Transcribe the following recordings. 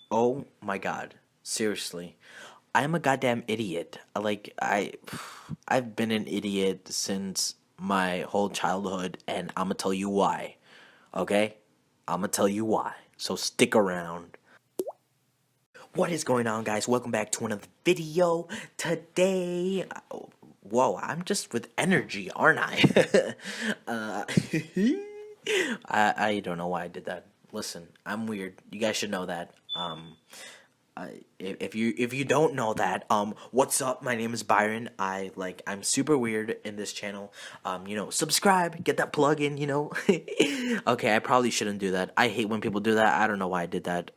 Oh my god. Seriously. I'm a goddamn idiot. I've been an idiot since my whole childhood and I'm gonna tell you why. Okay? I'm gonna tell you why. So stick around. What is going on, guys? Welcome back to another video. Today, whoa, I'm just with energy, aren't I? uh, I don't know why I did that. Listen, I'm weird. You guys should know that. If you don't know that, what's up? My name is Byron. I'm super weird in this channel. Subscribe, get that plug in. Okay, I probably shouldn't do that. I hate when people do that. I don't know why I did that.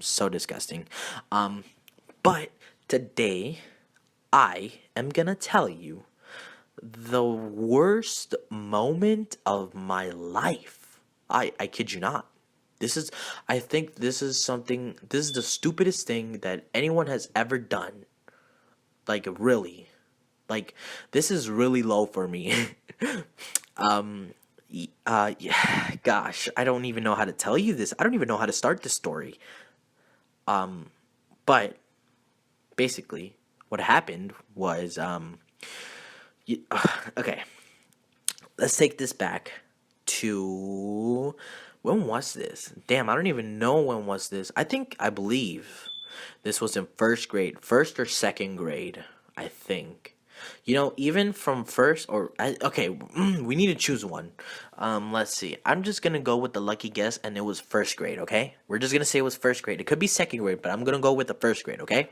So disgusting. But today I am gonna tell you the worst moment of my life. I kid you not. This is, I think this is the stupidest thing that anyone has ever done. Like, really. Like, this is really low for me. Yeah, gosh, I don't even know how to tell you this. I don't even know how to start this story. But, basically, what happened was, okay, let's take this back to when was this? Damn, I don't even know when was this. I believe this was in first grade, first or second grade, I think. Even from first okay, we need to choose one. Let's see. I'm just gonna go with the lucky guess, and it was first grade. Okay, we're just gonna say it was first grade. It could be second grade, but I'm gonna go with the first grade. Okay.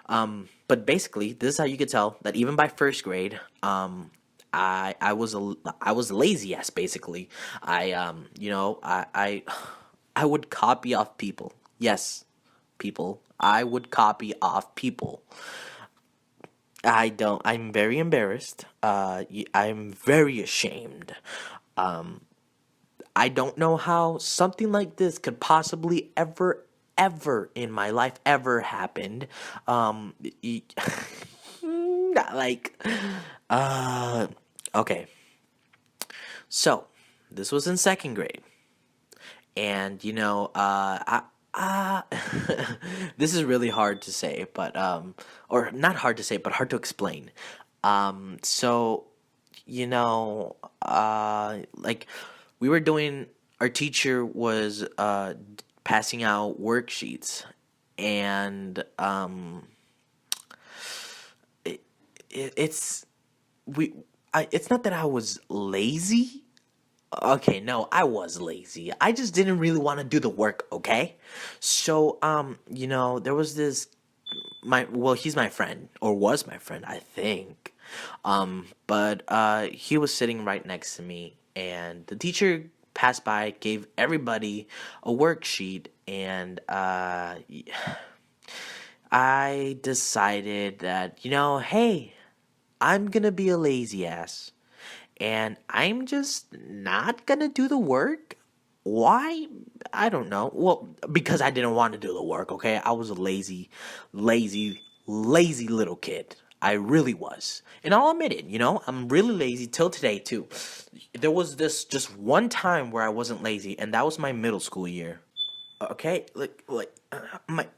But basically, this is how you could tell that even by first grade, I was a lazy ass basically. I would copy off people. Yes, people. I would copy off people. I don't. I'm very embarrassed. I'm very ashamed. I don't know how something like this could possibly ever in my life ever happened. Like, uh, okay. So this was in second grade, and this is really hard to say, but or not hard to say, but hard to explain. So like we were doing, our teacher was passing out worksheets, and it's we. It's not that I was lazy. Okay, no, I was lazy. I just didn't really want to do the work, okay? So, there was this he's my friend, or was my friend, I think. But he was sitting right next to me, and the teacher passed by, gave everybody a worksheet, and I decided that, hey, I'm gonna be a lazy ass and I'm just not gonna do the work. Why? I don't know. Well, because I didn't want to do the work, okay? I was a lazy little kid. I really was. And I'll admit it, I'm really lazy till today, too. There was this just one time where I wasn't lazy, and that was my middle school year. Okay?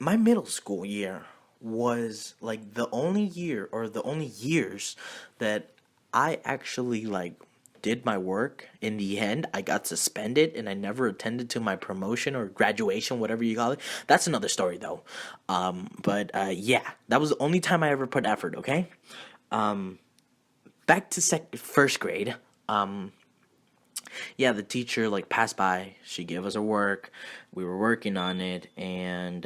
My middle school year was like the only year or the only years that I actually did my work. In the end, I got suspended and I never attended to my promotion or graduation, whatever you call it. That's another story though. But yeah, that was the only time I ever put effort. Okay. Back to first grade. Yeah, the teacher passed by. She gave us our work. We were working on it, and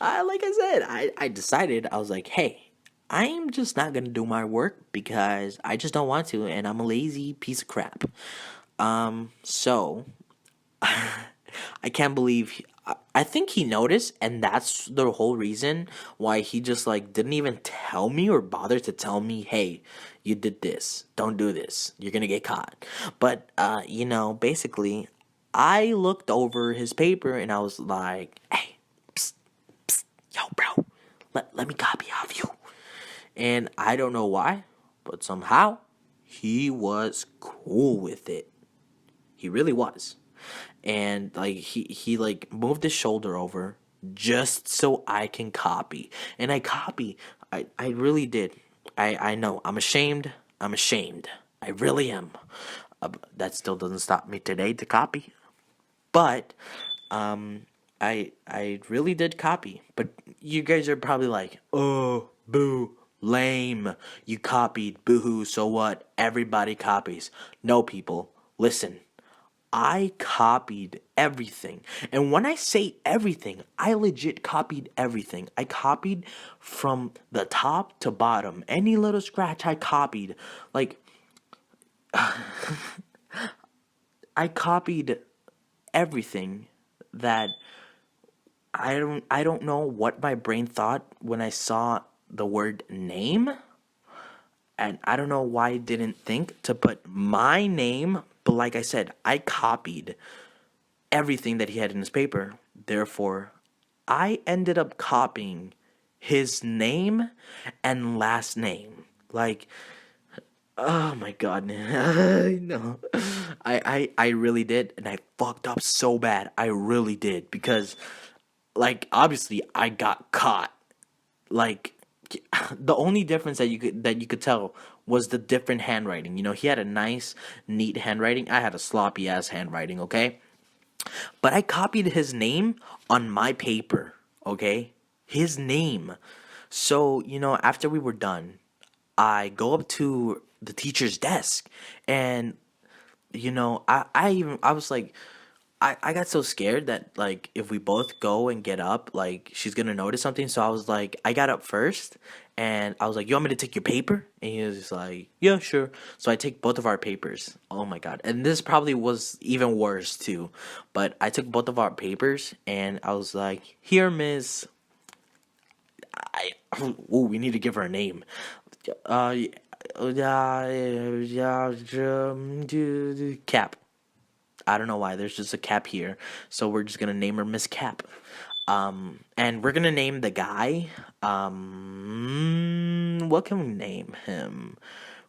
like I said, I decided, I was like, hey, I'm just not gonna do my work because I just don't want to, and I'm a lazy piece of crap. So I can't believe I think he noticed, and that's the whole reason why he just didn't even tell me or bother to tell me, hey, you did this. Don't do this. You're gonna get caught. But basically, I looked over his paper and I was like, hey, psst, psst, yo, bro, let me copy off you. And I don't know why, but somehow he was cool with it. He really was. and like he like moved his shoulder over just so I can copy. And I copy. I really did. I know. I'm ashamed. I'm ashamed. I really am. That still doesn't stop me today to copy. But I really did copy. But you guys are probably like, "Oh, boo, lame. You copied. Boo-hoo. So what? Everybody copies." No, people. Listen. I copied everything. And when I say everything, I legit copied everything. I copied from the top to bottom. Any little scratch I copied. Like I copied everything that I don't know what my brain thought when I saw the word name. And I don't know why I didn't think to put my name, but like I said, I copied everything that he had in his paper. Therefore, I ended up copying his name and last name. Like, oh my god, no, I really did, and I fucked up so bad. I really did because, like, obviously I got caught. Like, the only difference that you could tell was the different handwriting. You know, he had a nice, neat handwriting. I had a sloppy ass handwriting. Okay, but I copied his name on my paper, okay? His name. So, after we were done, I go up to the teacher's desk and I was like I got so scared that like if we both go and get up, like she's gonna notice something. So I was like, I got up first and I was like, "You want me to take your paper?" And he was just like, "Yeah, sure." So I take both of our papers. Oh my god. And this probably was even worse too. But I took both of our papers and I was like, "Here, Miss." I oh, we need to give her a name. Cap. I don't know why. There's just a Cap here, so we're just gonna name her Miss Cap. And we're gonna name the guy. What can we name him?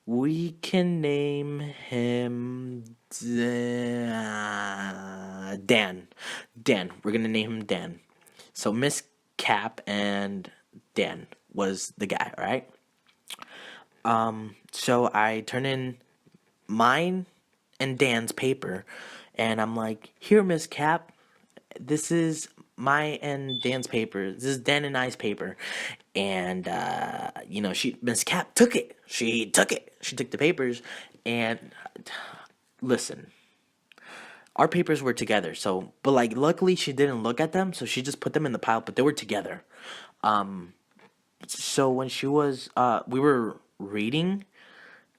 We can name him Dan. Dan. We're gonna name him Dan. So Miss Cap and Dan was the guy, right? So I turn in mine and Dan's paper, and I'm like, "Here, Miss Cap, this is my and Dan's paper. This is Dan and I's paper." And Miss Cap took it. She took it. She took the papers, and listen, our papers were together. So, but like, luckily she didn't look at them, so she just put them in the pile. But they were together. So when we were reading.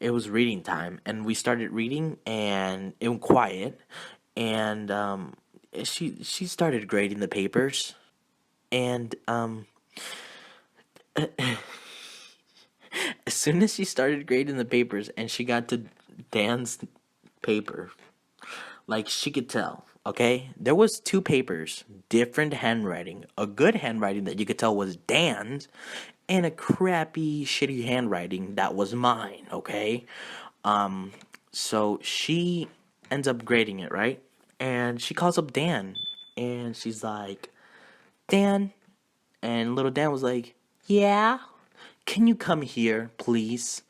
It was reading time, and we started reading, and it was quiet, and she started grading the papers, and as soon as she started grading the papers, and she got to Dan's paper, like she could tell. Okay, there was two papers, different handwriting. A good handwriting that you could tell was Dan's, and a crappy, shitty handwriting that was mine. Okay, so she ends up grading it, right? And she calls up Dan, and she's like, "Dan," and little Dan was like, "Yeah, can you come here, please?"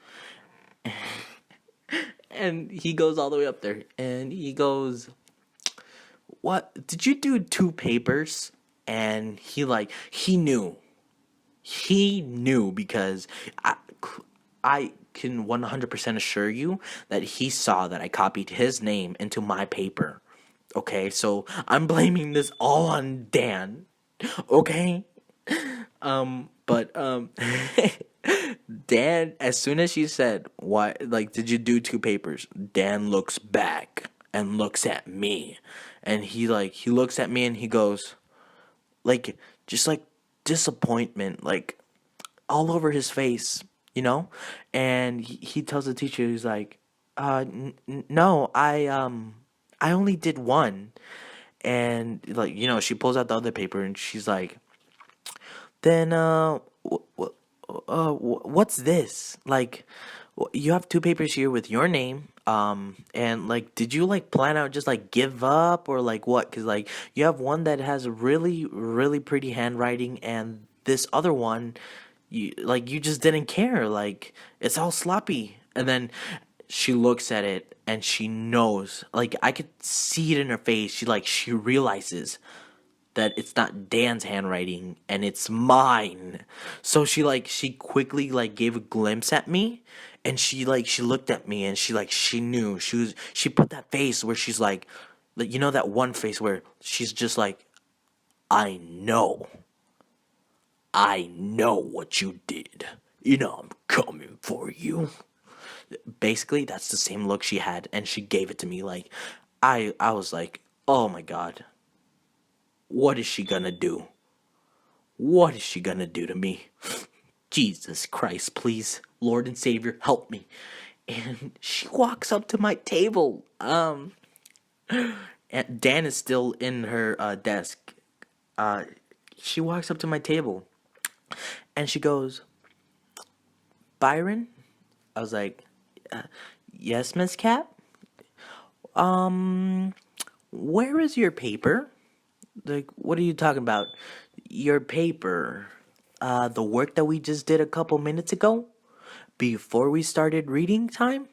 And he goes all the way up there, and he goes, "What? Did you do two papers?" And he knew. He knew because I can 100% assure you that he saw that I copied his name into my paper. Okay, so I'm blaming this all on Dan. Okay? But Dan, as soon as she said, "Why, like, did you do two papers?" Dan looks back and looks at me. And he looks at me and he goes, like, just like disappointment, like all over his face, you know? And he tells the teacher, he's like, no, I only did one." And like, she pulls out the other paper and she's like, "Then, what's this? Like, Well, you have two papers here with your name. And like, did you like plan out just like give up or like what? Because like, you have one that has really, really pretty handwriting, and this other one, you just didn't care. Like, it's all sloppy. And then she looks at it and she knows. Like, I could see it in her face. She realizes that it's not Dan's handwriting and it's mine. So she quickly like gave a glimpse at me, and she looked at me, and she knew. She put that face where she's like, you know, that one face where she's just like, I know. I know what you did. You know I'm coming for you. Basically, that's the same look she had, and she gave it to me. Like, I was like, oh my god, what is she gonna do? What is she gonna do to me? Jesus Christ, please, Lord and Savior, help me. And she walks up to my table. And Dan is still in her desk. She walks up to my table, and she goes, Byron? I was like, yes, Miss Cap? Where is your paper? Like, what are you talking about? Your paper. The work that we just did a couple minutes ago? Before we started reading time?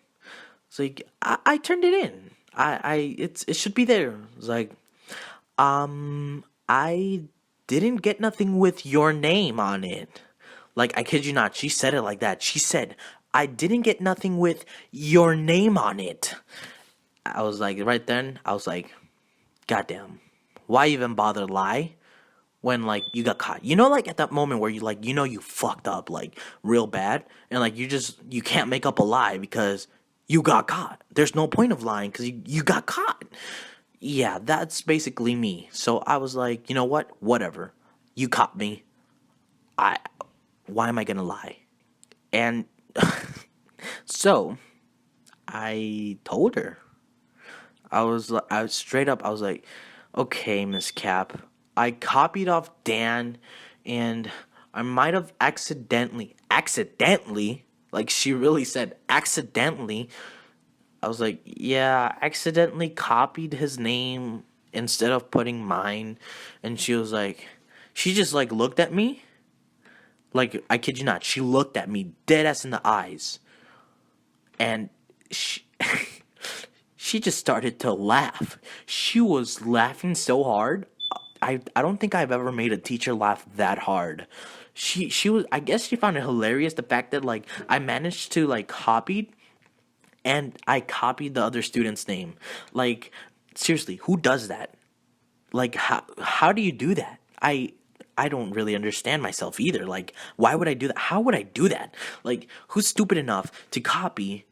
It's like, I turned it in. It should be there. It's like, I didn't get nothing with your name on it. Like, I kid you not, she said it like that. She said, I didn't get nothing with your name on it. I was like, right then, I was like, goddamn, why even bother lie when like you got caught? You know, like at that moment where you like, you know, you fucked up like real bad, and like you can't make up a lie because you got caught. There's no point of lying because you got caught. Yeah, that's basically me. So I was like, you know what? Whatever. You caught me. I Why am I gonna lie? And so I told her. I was straight up. I was like, okay, Miss Cap. I copied off Dan, and I might have accidentally, like she really said, accidentally. I was like, yeah, accidentally copied his name instead of putting mine. And she was like, she just like looked at me. Like, I kid you not, she looked at me dead ass in the eyes. And she, she just started to laugh. She was laughing so hard. I don't think I've ever made a teacher laugh that hard. She was, I guess she found it hilarious, the fact that like I managed to like copy, and I copied the other student's name. Like, seriously, who does that? Like, how do you do that? I don't really understand myself either. Like, why would I do that? How would I do that? Like, who's stupid enough to copy?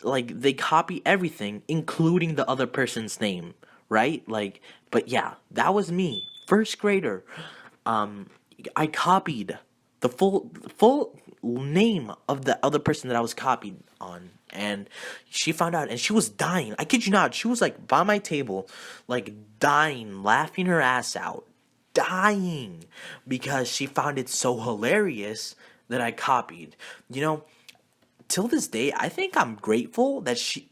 Like, they copy everything, including the other person's name, right? Like, but yeah, that was me, first grader. I copied the full name of the other person that I was copied on, and she found out, and she was dying. I kid you not, she was like by my table, like dying, laughing her ass out, dying because she found it so hilarious that I copied. You know, till this day, I think I'm grateful that she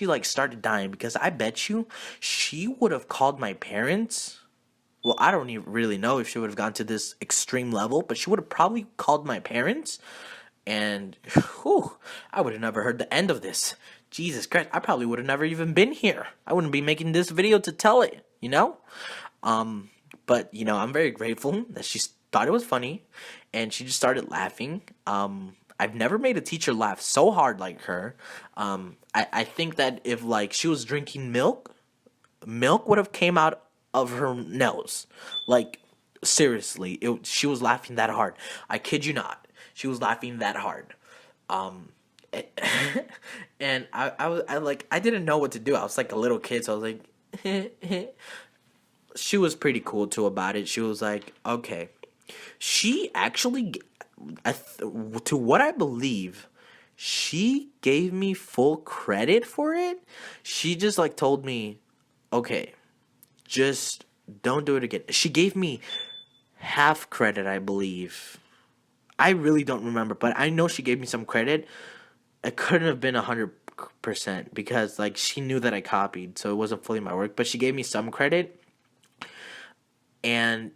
like started dying, because I bet you she would have called my parents. Well, I don't even really know if she would have gone to this extreme level, but she would have probably called my parents, and whew, I would have never heard the end of this. Jesus Christ, I probably would have never even been here. I wouldn't be making this video to tell it, you know? But, you know, I'm very grateful that she thought it was funny, and she just started laughing. I've never made a teacher laugh so hard like her. I think that if, like, she was drinking milk would have came out of her nose. Like, seriously, she was laughing that hard. I kid you not. She was laughing that hard. And I didn't know what to do. I was like a little kid, so I was like, she was pretty cool too about it. She was like, okay. She actually, to what I believe, she gave me full credit for it. She just like told me, okay, just don't do it again. She gave me half credit, I believe. I really don't remember, but I know she gave me some credit. it couldn't have been 100% because like she knew that I copied, so it wasn't fully my work. But she gave me some credit, and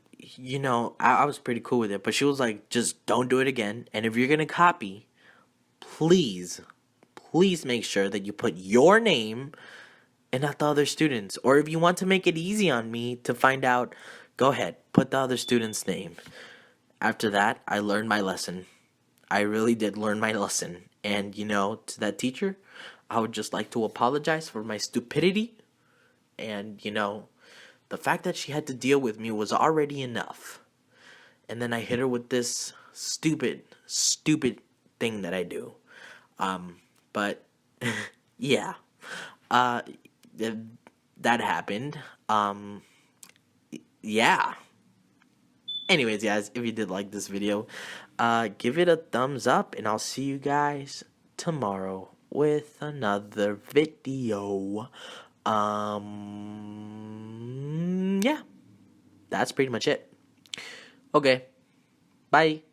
I was pretty cool with it. But she was like, just don't do it again. And if you're gonna copy, please, please make sure that you put your name and not the other students. Or if you want to make it easy on me to find out, go ahead, put the other student's name. After that, I learned my lesson. I really did learn my lesson. And, to that teacher, I would just like to apologize for my stupidity. And, the fact that she had to deal with me was already enough. And then I hit her with this stupid thing that I do. But, yeah. That happened. Yeah. Anyways, guys, if you did like this video, give it a thumbs up, and I'll see you guys tomorrow with another video. Yeah, that's pretty much it. Okay, bye.